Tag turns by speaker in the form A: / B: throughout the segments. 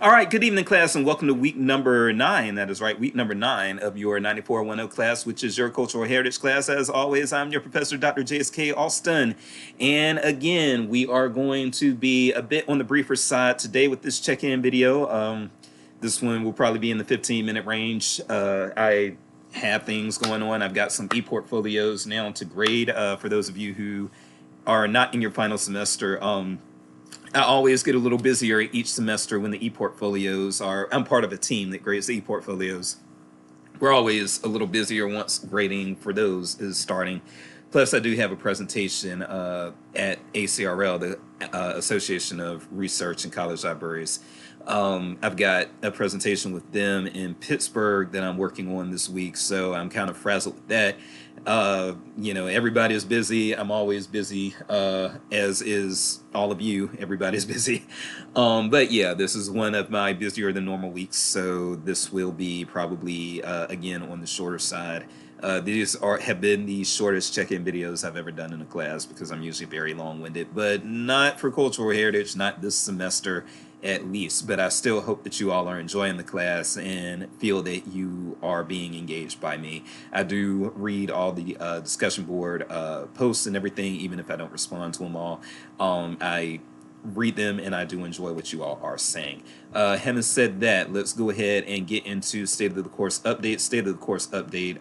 A: All right, good evening, class, and welcome to week number 9. That is right, week number 9 of your 9410 class, which is your cultural heritage class. As always, I'm your professor, Dr. JSK Alston. And again, we are going to be a bit on the briefer side today with this check in video. This one will probably be in the 15-minute range. I have things going on. I've got some e-portfolios now to grade for those of you who are not in your final semester. I always get a little busier each semester when the e-portfolios are. I'm part of a team that grades the e-portfolios. We're always a little busier once grading for those is starting. Plus, I do have a presentation at ACRL, the Association of Research and College Libraries. I've got a presentation with them in Pittsburgh that I'm working on this week, so I'm kind of frazzled with that. Everybody is busy. I'm always busy, as is all of you. Everybody's busy. But yeah, this is one of my busier than normal weeks, so this will be probably, again, on the shorter side. These have been the shortest check-in videos I've ever done in a class because I'm usually very long-winded, but not for cultural heritage, not this semester at least. But I still hope that you all are enjoying the class and feel that you are being engaged by me. I do read all the discussion board posts and everything, even if I don't respond to them all. I read them and I do enjoy what you all are saying. Having said that, let's go ahead and get into state of the course update. State of the course update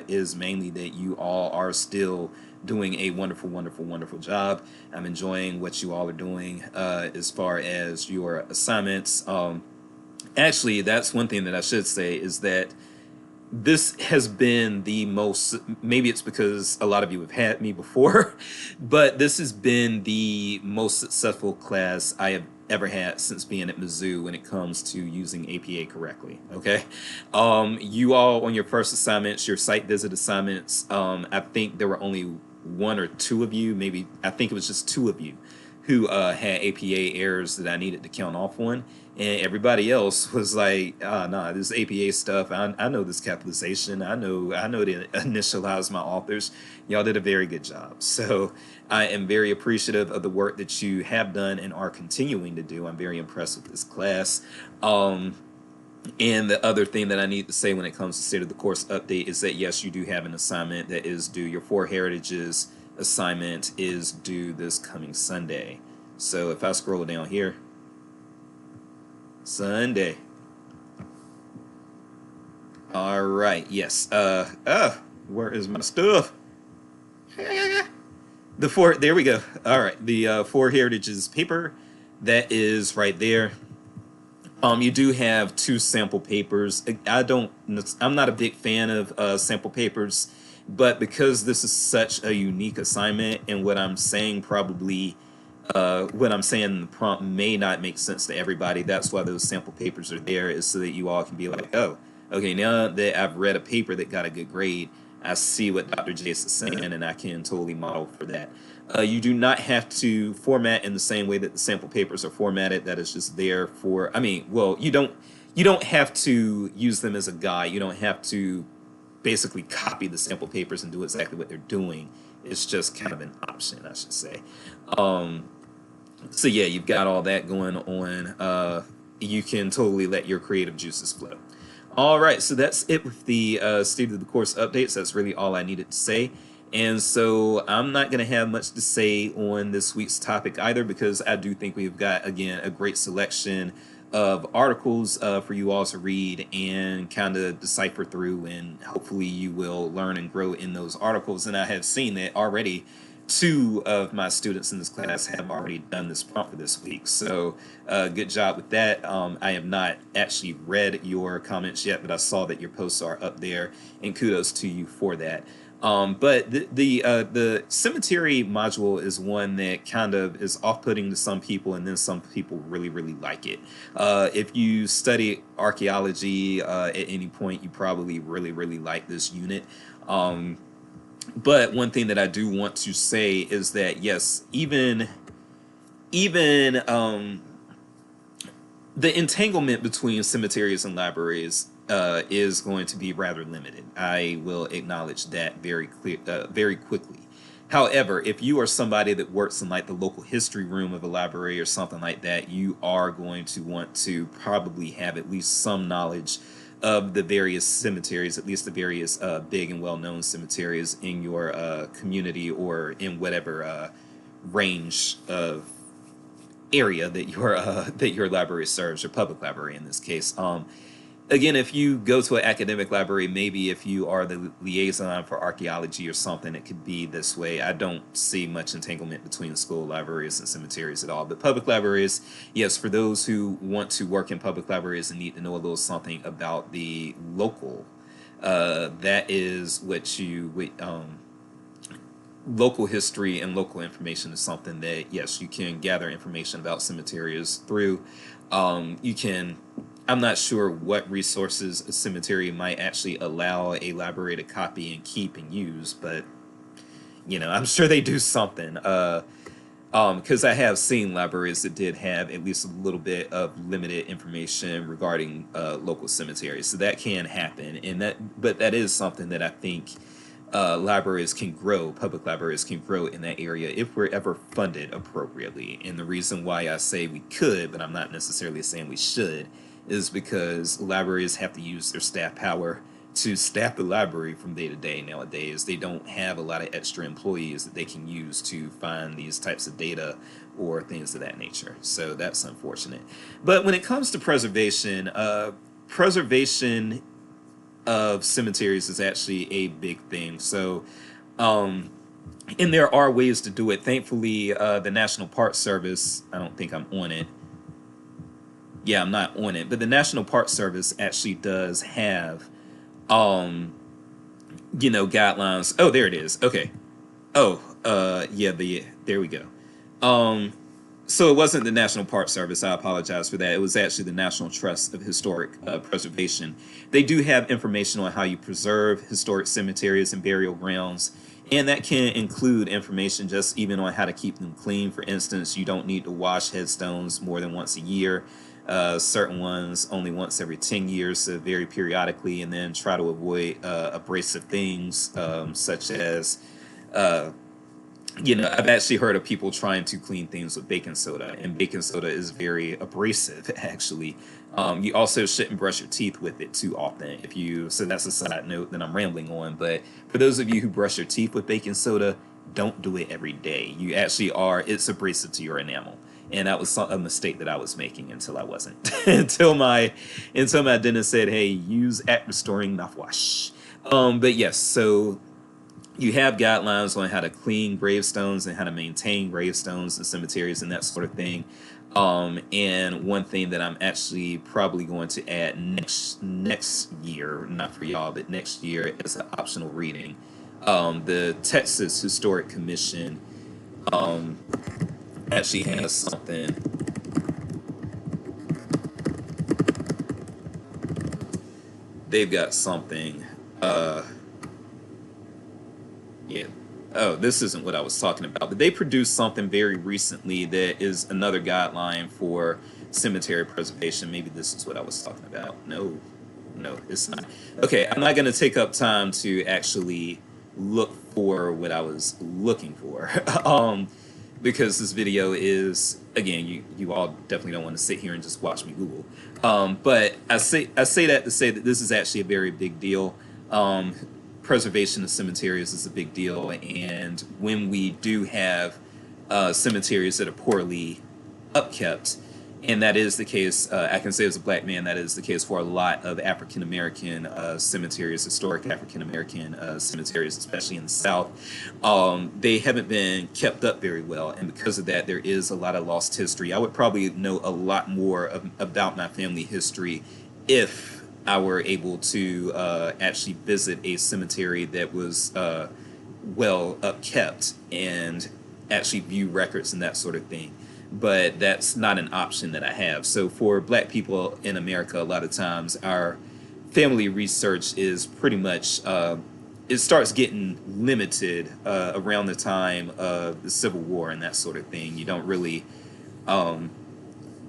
A: is mainly that you all are still doing a wonderful, wonderful, wonderful job. I'm enjoying what you all are doing as far as your assignments. Actually, that's one thing that I should say is that this has been the most, maybe it's because a lot of you have had me before, but this has been the most successful class I have ever had since being at Mizzou when it comes to using APA correctly. Okay. You all on your first assignments, your site visit assignments, I think there were only one or two of you, maybe I think it was just two of you who had APA errors that I needed to count off on. And everybody else was like, nah, this APA stuff, I know this capitalization. I know to initialize my authors. Y'all did a very good job. So I am very appreciative of the work that you have done and are continuing to do. I'm very impressed with this class. And the other thing that I need to say when it comes to state of the course update is that, yes, you do have an assignment that is due. Your 4 Heritages assignment is due this coming Sunday. So if I scroll down here, Sunday. All right. Yes. Where is my stuff? The 4. There we go. All right. The 4 Heritages paper that is right there. You do have 2 sample papers. I'm not a big fan of sample papers, but because this is such a unique assignment and what I'm saying what I'm saying in the prompt may not make sense to everybody. That's why those sample papers are there, is so that you all can be like, oh, okay, now that I've read a paper that got a good grade, I see what Dr. Jace is saying, and I can totally model for that. You do not have to format in the same way that the sample papers are formatted. That is just there for, you don't have to use them as a guide. You don't have to basically copy the sample papers and do exactly what they're doing. It's just kind of an option, I should say. So yeah, you've got all that going on. You can totally let your creative juices flow. All right, so that's it with the state of the course updates. That's really all I needed to say. And so I'm not going to have much to say on this week's topic either, because I do think we've got, again, a great selection of articles for you all to read and kind of decipher through, and hopefully you will learn and grow in those articles. And I have seen that already 2 of my students in this class have already done this prompt for this week. So good job with that. I have not actually read your comments yet, but I saw that your posts are up there, and kudos to you for that. But the cemetery module is one that kind of is off-putting to some people, and then some people really, really like it. If you study archaeology at any point, you probably really, really like this unit. But one thing that I do want to say is that, yes, even the entanglement between cemeteries and libraries is going to be rather limited. I will acknowledge that very quickly. However, if you are somebody that works in like the local history room of a library or something like that, you are going to want to probably have at least some knowledge of the various cemeteries, at least the various big and well-known cemeteries in your community or in whatever range of area that your library serves, your public library in this case. Again, if you go to an academic library, maybe if you are the liaison for archaeology or something, it could be this way. I don't see much entanglement between school libraries and cemeteries at all. But public libraries, yes, for those who want to work in public libraries and need to know a little something about the local, that is what local history and local information is something that, yes, you can gather information about cemeteries through. You can, I'm not sure what resources a cemetery might actually allow a library to copy and keep and use, but, I'm sure they do something. Because I have seen libraries that did have at least a little bit of limited information regarding local cemeteries, so that can happen, but that is something that I think libraries can grow, public libraries can grow in that area if we're ever funded appropriately. And the reason why I say we could, but I'm not necessarily saying we should, is because libraries have to use their staff power to staff the library from day to day nowadays. They don't have a lot of extra employees that they can use to find these types of data or things of that nature. So that's unfortunate. But when it comes to preservation of cemeteries is actually a big thing. So, and there are ways to do it. Thankfully, the National Park Service, I don't think I'm on it. Yeah, I'm not on it. But the National Park Service actually does have, guidelines. Oh, there it is. Okay. Oh, yeah, there we go. So it wasn't the National Park Service. I apologize for that. It was actually the National Trust of Historic Preservation. They do have information on how you preserve historic cemeteries and burial grounds, and that can include information just even on how to keep them clean. For instance, you don't need to wash headstones more than once a year. Certain ones only once every 10 years, so very periodically, and then try to avoid abrasive things such as I've actually heard of people trying to clean things with baking soda, and baking soda is very abrasive, actually. You also shouldn't brush your teeth with it too often. So that's a side note that I'm rambling on. But for those of you who brush your teeth with baking soda, don't do it every day. It's abrasive to your enamel. And that was a mistake that I was making until I wasn't. until my dentist said, hey, use at restoring mouthwash. But yes, so you have guidelines on how to clean gravestones and how to maintain gravestones and cemeteries and that sort of thing. And one thing that I'm actually probably going to add next year, not for y'all, but next year as an optional reading, the Texas Historic Commission actually has something. They've got something. Yeah. Oh, this isn't what I was talking about. But they produced something very recently that is another guideline for cemetery preservation. Maybe this is what I was talking about. No, it's not. Okay, I'm not going to take up time to actually look for what I was looking for. Because this video is, again, you all definitely don't want to sit here and just watch me Google. But I say that to say that this is actually a very big deal. Preservation of cemeteries is a big deal, and when we do have cemeteries that are poorly upkept, and that is the case, I can say as a black man, that is the case for a lot of African American cemeteries, historic African American cemeteries, especially in the South. They haven't been kept up very well, and because of that, there is a lot of lost history. I would probably know a lot more about my family history if I were able to actually visit a cemetery that was well upkept and actually view records and that sort of thing. But that's not an option that I have. So for black people in America, a lot of times our family research is pretty much, it starts getting limited around the time of the Civil War and that sort of thing. You don't really,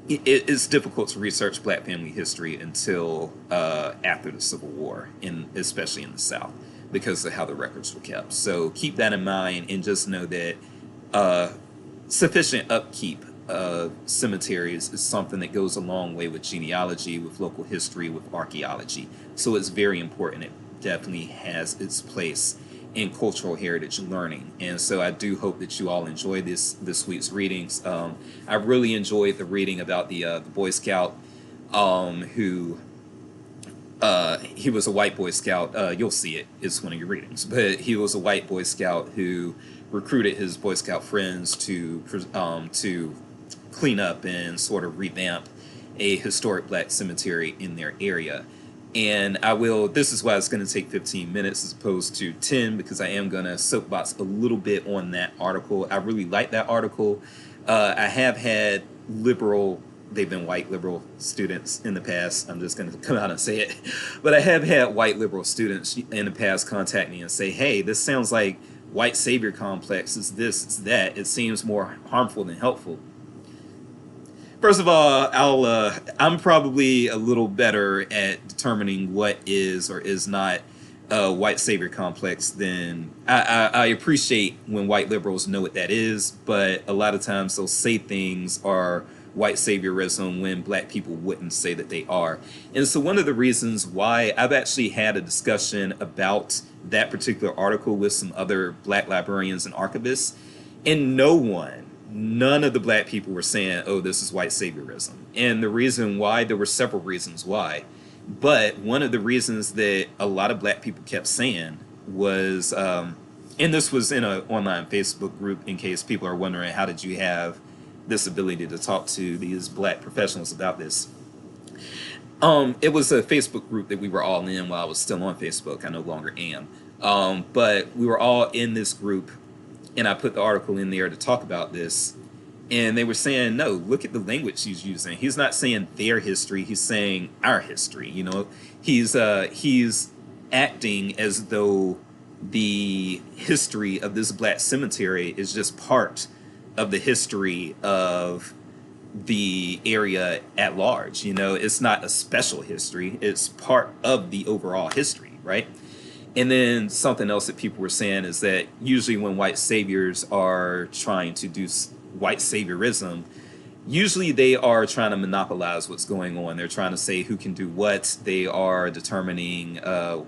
A: it's difficult to research black family history until after the Civil War, especially in the South. because of how the records were kept. So keep that in mind, and just know that uh, sufficient upkeep of cemeteries is something that goes a long way with genealogy, with local history, with archaeology. So it's very important. It definitely has its place in cultural heritage learning. And so I do hope that you all enjoy this week's readings. I really enjoyed the reading about the Boy Scout who he was a white Boy Scout. You'll see it. It's one of your readings. But he was a white Boy Scout who recruited his Boy Scout friends to clean up and sort of revamp a historic black cemetery in their area. And this is why it's going to take 15 minutes as opposed to 10, because I am going to soapbox a little bit on that article. I really like that article. I have had they've been white liberal students in the past. I'm just going to come out and say it. But I have had white liberal students in the past contact me and say, hey, this sounds like white savior complex. It's this, it's that. It seems more harmful than helpful. First of all, I'm probably a little better at determining what is or is not a white savior complex than I appreciate when white liberals know what that is, but a lot of times they'll say things are white saviorism when black people wouldn't say that they are. And so one of the reasons why I've actually had a discussion about that particular article with some other black librarians and archivists, and none of the black people were saying, oh, this is white saviorism. And the reason why, there were several reasons why, but one of the reasons that a lot of black people kept saying was, and this was in an online Facebook group, in case people are wondering, how did you have this ability to talk to these black professionals about this? It was a Facebook group that we were all in while I was still on Facebook. I no longer am. But we were all in this group, and I put the article in there to talk about this. And they were saying, no, look at the language he's using. He's not saying their history. He's saying our history. You know, he's acting as though the history of this black cemetery is just part of the history of the area at large. You know, it's not a special history. It's part of the overall history, right? And then something else that people were saying is that usually when white saviors are trying to do white saviorism, usually they are trying to monopolize what's going on. They're trying to say who can do what. They are determining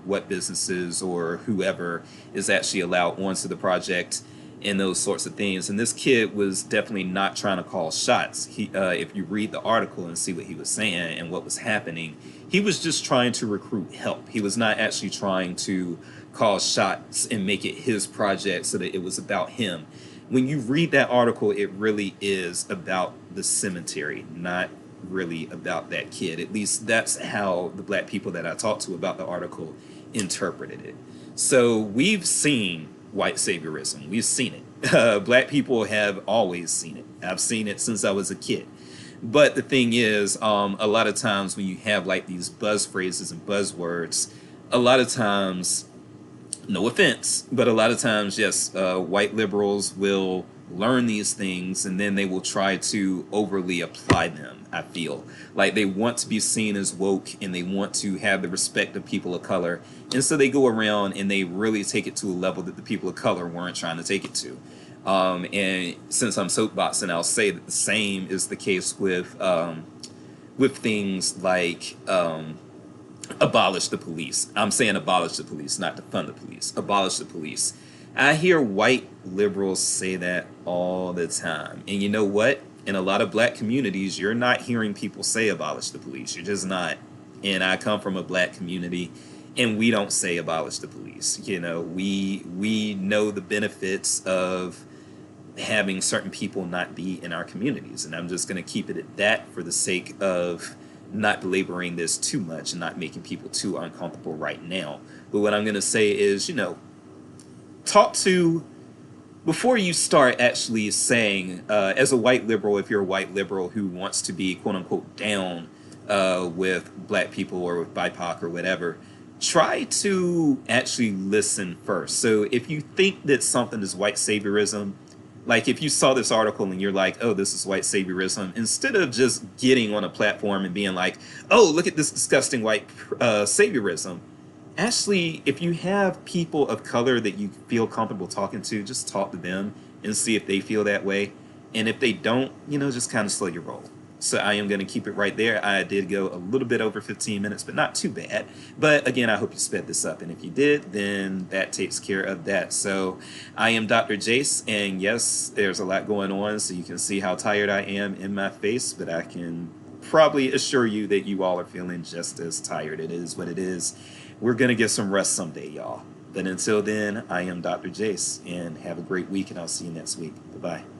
A: what businesses or whoever is actually allowed onto the project and those sorts of things. And this kid was definitely not trying to call shots. If you read the article and see what he was saying and what was happening, he was just trying to recruit help. He was not actually trying to call shots and make it his project so that it was about him. When you read that article, it really is about the cemetery, not really about that kid. At least that's how the black people that I talked to about the article interpreted it. So we've seen white saviorism. We've seen it. Black people have always seen it. I've seen it since I was a kid. But the thing is, a lot of times when you have like these buzz phrases and buzzwords, a lot of times, no offense, but a lot of times, yes, white liberals will learn these things and then they will try to overly apply them. I feel like they want to be seen as woke and they want to have the respect of people of color. And so they go around and they really take it to a level that the people of color weren't trying to take it to. And since I'm soapboxing, I'll say that the same is the case with things like abolish the police. I'm saying abolish the police, not defund the police. Abolish the police. I hear white liberals say that all the time. And you know what? In a lot of black communities, you're not hearing people say abolish the police. You're just not. And I come from a black community, and we don't say abolish the police. You know, we know the benefits of having certain people not be in our communities. And I'm just going to keep it at that for the sake of not belaboring this too much and not making people too uncomfortable right now. But what I'm going to say is, you know, before you start actually saying, as a white liberal, if you're a white liberal who wants to be quote unquote down with black people or with BIPOC or whatever, try to actually listen first. So if you think that something is white saviorism, like if you saw this article and you're like, oh, this is white saviorism, instead of just getting on a platform and being like, oh, look at this disgusting white saviorism, Actually, if you have people of color that you feel comfortable talking to, just talk to them and see if they feel that way. And if they don't, just kind of slow your roll. So I am going to keep it right there. I did go a little bit over 15 minutes, but not too bad. But again, I hope you sped this up. And if you did, then that takes care of that. So I am Dr. Jace. And yes, there's a lot going on. So you can see how tired I am in my face. But I can probably assure you that you all are feeling just as tired. It is what it is. We're going to get some rest someday, y'all. But until then, I am Dr. Jace, and have a great week, and I'll see you next week. Bye-bye.